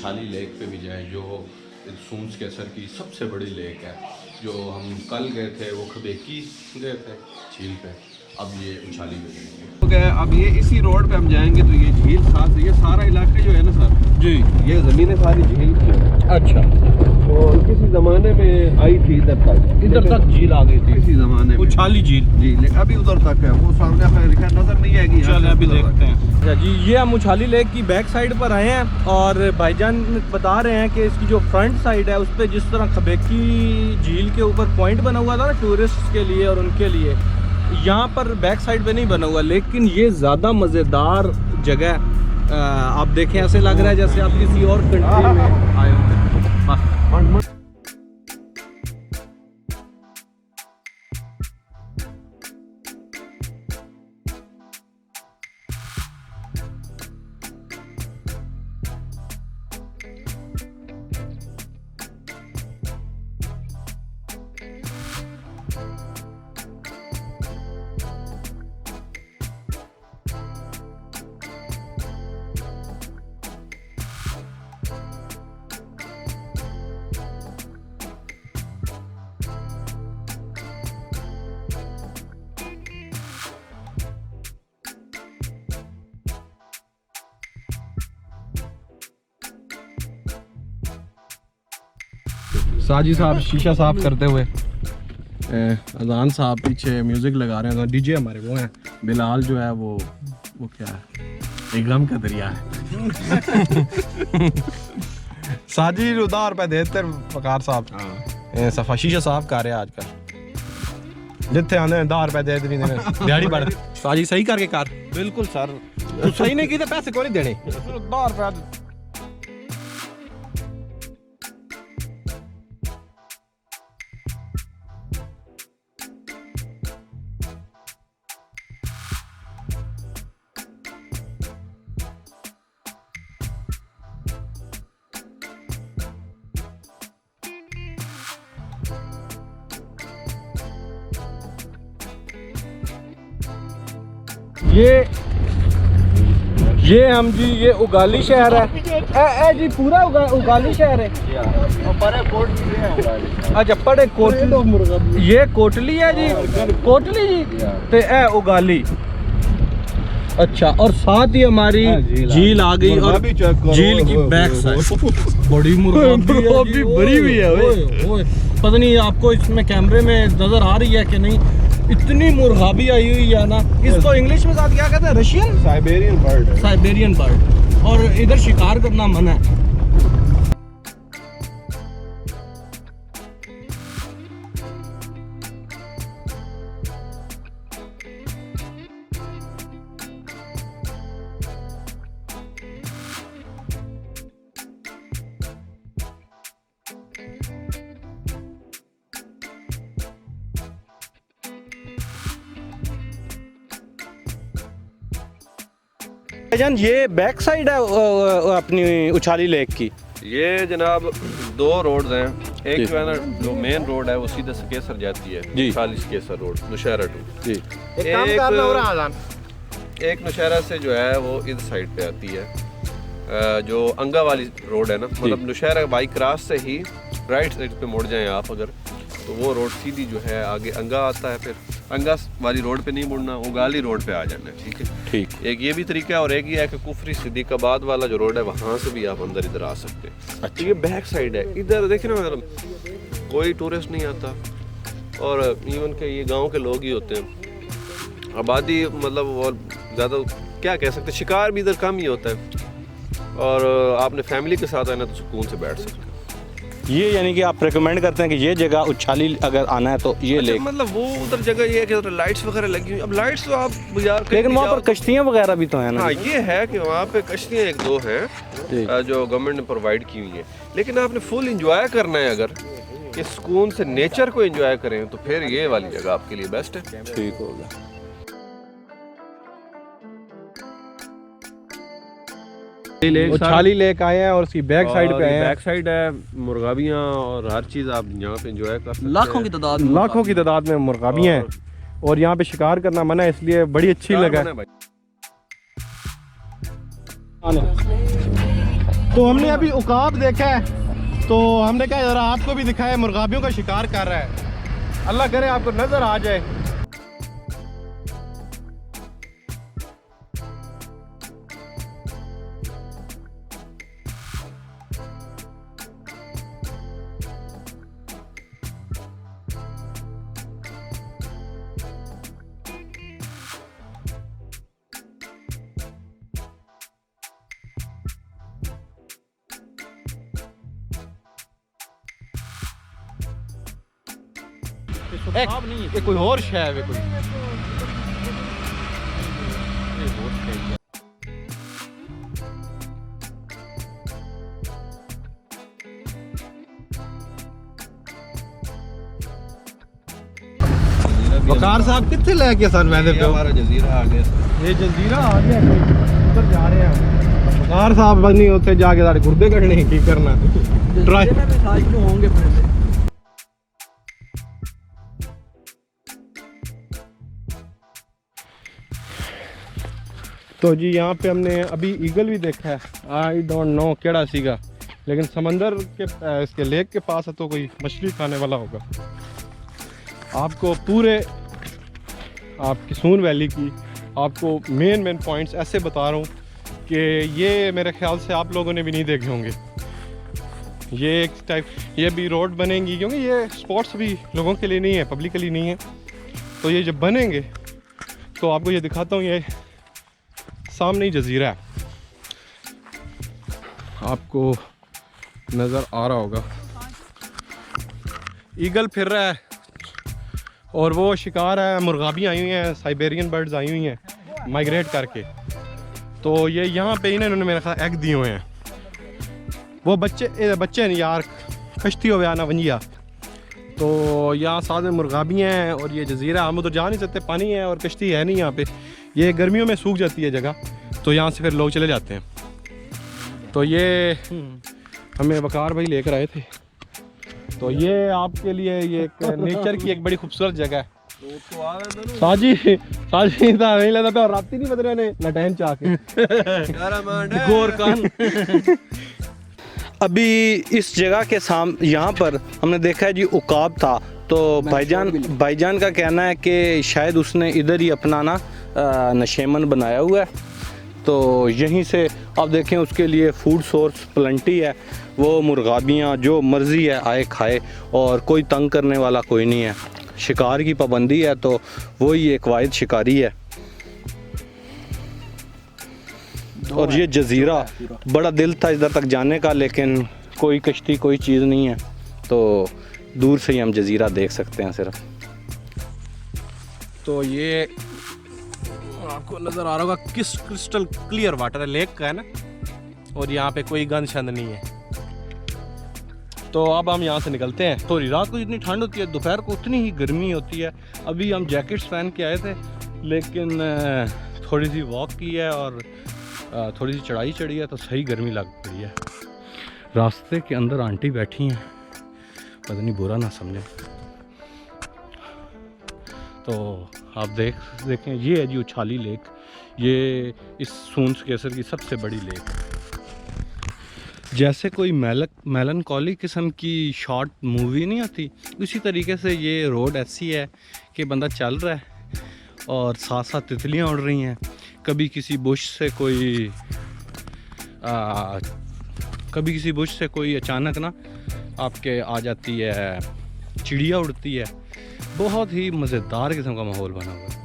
उछाली lake पे भी जाएं, जो सूंस केसर की सबसे बड़ी लेक है। जो हम कल गए थे वो खबेकी गए थे झील पे, अब ये उछाली पे जाएंगे। ओके, अब ये इसी रोड पे हम जाएंगे तो ये झील साथ, ये सारा इलाका जो है ना सर जी, ये ज़मीनें सारी झील की हैं। अच्छा, और किसी ज़माने में आई थी इधर तक झील आ गई थी, किसी ज़माने में उछाली झील जी, लेकिन अभी उधर तक है, वो सामने खैर नज़र नहीं आएगी। चलिए अभी देखते हैं। अच्छा जी, ये हम उछाली लेक की बैक साइड पर आए हैं और भाईजान बता रहे हैं कि इसकी जो फ्रंट साइड है उस पर जिस तरह खबेकी झील के ऊपर पॉइंट बना हुआ था ना टूरिस्ट के लिए और उनके लिए, यहाँ पर बैक साइड पे नहीं बना हुआ, लेकिन ये ज़्यादा मज़ेदार जगह। आप देखें ऐसे लग रहा है जैसे आप किसी और कंट्री में आए हो। साजी साहब शीशा साफ करते हुए, अजान साहब पीछे म्यूजिक लगा रहे हैं, डीजे हमारे वो हैं, बिलाल जो है वो क्या है, एक गम का दरिया है। साजी उधार पे देते वकार साहब सफा शीशा साफ कर रहे हैं आजकल, जिथे आने 10 रुपए दे देनी दिहाड़ी बढ़। साजी सही करके कर। बिल्कुल सर, तू सही नहीं की तो पैसे क्यों नहीं देने? 10 रुपए। ये हम जी, ये उगाली शहर है। जी पूरा उगाली शहर है। अच्छा, पड़े कोटली, ये कोटली है जी, कोटली जी ते ए उगाली। अच्छा, और साथ ही हमारी झील आ गई और झील की बैक साइड बड़ी मुर्गी भरी हुई है। पता नहीं आपको इसमें कैमरे में नजर आ रही है कि नहीं, इतनी मुर्गाबी आई हुई है ना। इसको इंग्लिश में साथ क्या कहते हैं? Russian Siberian bird. Siberian bird. और इधर शिकार करना मना है। जान, ये बैक साइड है अपनी उछाली लेक की। ये जनाब 2 रोड्स हैं, एक जो है ना जो मेन रोड है वो सीधे से केसर जाती है, 40 केसर रोड नौशहरा टू जी। एक नौशहरा से जो है वो इस साइड पे आती है, जो अंगा वाली रोड है ना, मतलब नौशहरा बाई क्रॉस से ही राइट साइड पे मुड़ जाएं आप अगर, तो वो रोड सीधी जो है आगे अंगा आता है, फिर अंगा वाली रोड पे नहीं मुड़ना, उगाली रोड पे आ जाना है। ठीक है, ठीक। एक ये भी तरीका है और एक ये है कि कुफरी सिद्दीकाबाद वाला जो रोड है वहाँ से भी आप अंदर इधर आ सकते हैं। अच्छा, ये बैक साइड है। इधर देखिए ना, मतलब कोई टूरिस्ट नहीं आता और इवन के ये गांव के लोग ही होते हैं। आबादी मतलब और ज़्यादा क्या कह सकते, शिकार भी इधर कम ही होता है और आपने फैमिली के साथ आना तो सुकून से बैठ सकते हैं। ये यानी कि आप रिकमेंड करते हैं कि ये जगह उछाली अगर आना है तो ये लेक। मतलब वो उधर जगह ये है कि लाइट्स वगैरह लगी हुई। अब लाइट्स तो आप बाजार, लेकिन वहाँ पर कश्तियाँ वगैरह भी तो हैं ना? हाँ, ये है कि वहाँ पे कश्तियाँ 1-2 हैं जो गवर्नमेंट ने प्रोवाइड की हुई है, लेकिन आपने फुल इंजॉय करना है, अगर इस सुकून से नेचर को एंजॉय करें तो फिर ये वाली जगह आपके लिए बेस्ट है। ठीक होगा। उछाली लेक आए हैं और उसकी बैक साइड पे आए हैं। बैक साइड है, मुर्गाबियाँ और हर चीज़ आप यहाँ पे एंजॉय कर सकते हैं। लाखों की तादाद में मुर्गाबियाँ हैं और यहाँ पे शिकार करना मना है, इसलिए बड़ी अच्छी लगा है। तो हमने अभी उकाब देखा है, तो हमने कहा ज़रा आपको भी दिखाया, मुर्गाबियों का शिकार कर रहा है। अल्लाह करे आपको नज़र आ जाए। ये कोई और शय है कोई। वकार साहब कितने लेके सन मैंने पे हमारा जजीरा आ गया। ये जजीरा आ गया, उधर जा रहे हैं वकार साहब। बस नहीं उत्थे जाके सारे गुर्दे कटने की करना ट्राई होंगे। तो जी यहाँ पे हमने अभी ईगल भी देखा है। आई डोंट नो केड़ा सीगा, लेकिन समंदर के इसके लेक के पास है तो कोई मछली खाने वाला होगा। आपको पूरे आपकी सून वैली की आपको मेन पॉइंट्स ऐसे बता रहा हूँ कि ये मेरे ख्याल से आप लोगों ने भी नहीं देखे होंगे। ये एक टाइप ये भी रोड बनेंगी, क्योंकि ये स्पॉट्स भी लोगों के लिए नहीं है, पब्लिकली नहीं है। तो ये जब बनेंगे तो आपको ये दिखाता हूँ। ये सामने ही जजीरा है, आपको नज़र आ रहा होगा। ईगल फिर रहा है और वो शिकार है। मुर्गाबियाँ आई हुई हैं, साइबेरियन बर्ड्स आई हुई हैं माइग्रेट करके। तो ये यहाँ पे इन्होंने मेरे ख्याल एग दिए हुए हैं। वो बच्चे नहीं यार, कश्ती हो गया ना वंजिया। तो यहाँ साथ में मुर्गाबियाँ हैं और ये जजीरा, हम उधर जा नहीं सकते, पानी है और कश्ती है नहीं यहाँ पे। ये गर्मियों में सूख जाती है जगह, तो यहाँ से फिर लोग चले जाते हैं। तो ये हमें वकार भाई लेकर आए थे। तो ये आपके लिए ये एक नेचर की एक बड़ी खूबसूरत जगह है। साजी था नहीं लगता पे राती नहीं बदले ने लटैन चाके गोर कान। अभी इस जगह के यहाँ पर हमने देखा है जी उकाब था। तो भाईजान का कहना है कि शायद उसने इधर ही अपना ना नशेमन बनाया हुआ है। तो यहीं से आप देखें उसके लिए फूड सोर्स प्लेंटी है। वो मुर्गाबियाँ जो मर्ज़ी है आए खाए और कोई तंग करने वाला कोई नहीं है। शिकार की पाबंदी है तो वही एक वाहिद शिकारी है। और ये जजीरा बड़ा दिल था इधर तक जाने का, लेकिन कोई कश्ती कोई चीज़ नहीं है, तो दूर से ही हम जजीरा देख सकते हैं सिर्फ। तो ये आपको नज़र आ रहा होगा किस क्रिस्टल क्लियर वाटर है, लेक का है ना, और यहाँ पे कोई गंद शंद नहीं है। तो अब हम यहाँ से निकलते हैं। तो रात को इतनी ठंड होती है, दोपहर को उतनी ही गर्मी होती है। अभी हम जैकेट्स पहन के आए थे, लेकिन थोड़ी सी वॉक की है और थोड़ी सी चढ़ाई चढ़ी है तो सही गर्मी लग पड़ी है। रास्ते के अंदर आंटी बैठी हैं, पता नहीं बुरा ना समझे। तो आप देखें ये है जी उछाली लेक। ये इस सूंस केसर की सबसे बड़ी लेक है। जैसे कोई मेलनकॉली किस्म की शॉर्ट मूवी नहीं होती, उसी तरीके से ये रोड ऐसी है कि बंदा चल रहा है और साथ साथ तितलियाँ उड़ रही हैं। कभी किसी बुश से कोई अचानक ना आपके आ जाती है, चिड़िया उड़ती है। बहुत ही मज़ेदार किस्म का माहौल बना हुआ है।